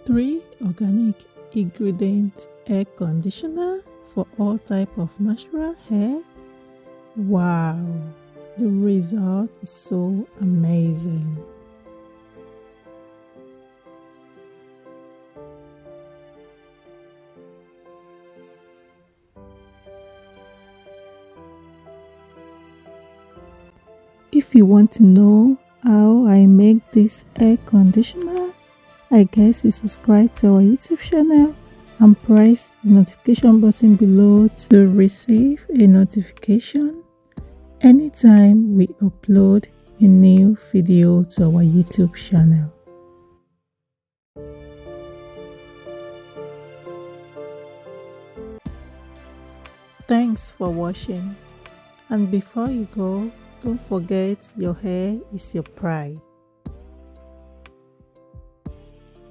3 organic ingredient hair conditioner for all type of natural hair. Wow, the result is so amazing. If you want to know how I make this hair conditioner, I guess you subscribe to our YouTube channel and press the notification button below to receive a notification anytime we upload a new video to our YouTube channel. Thanks for watching, and before you go, don't forget your hair is your pride.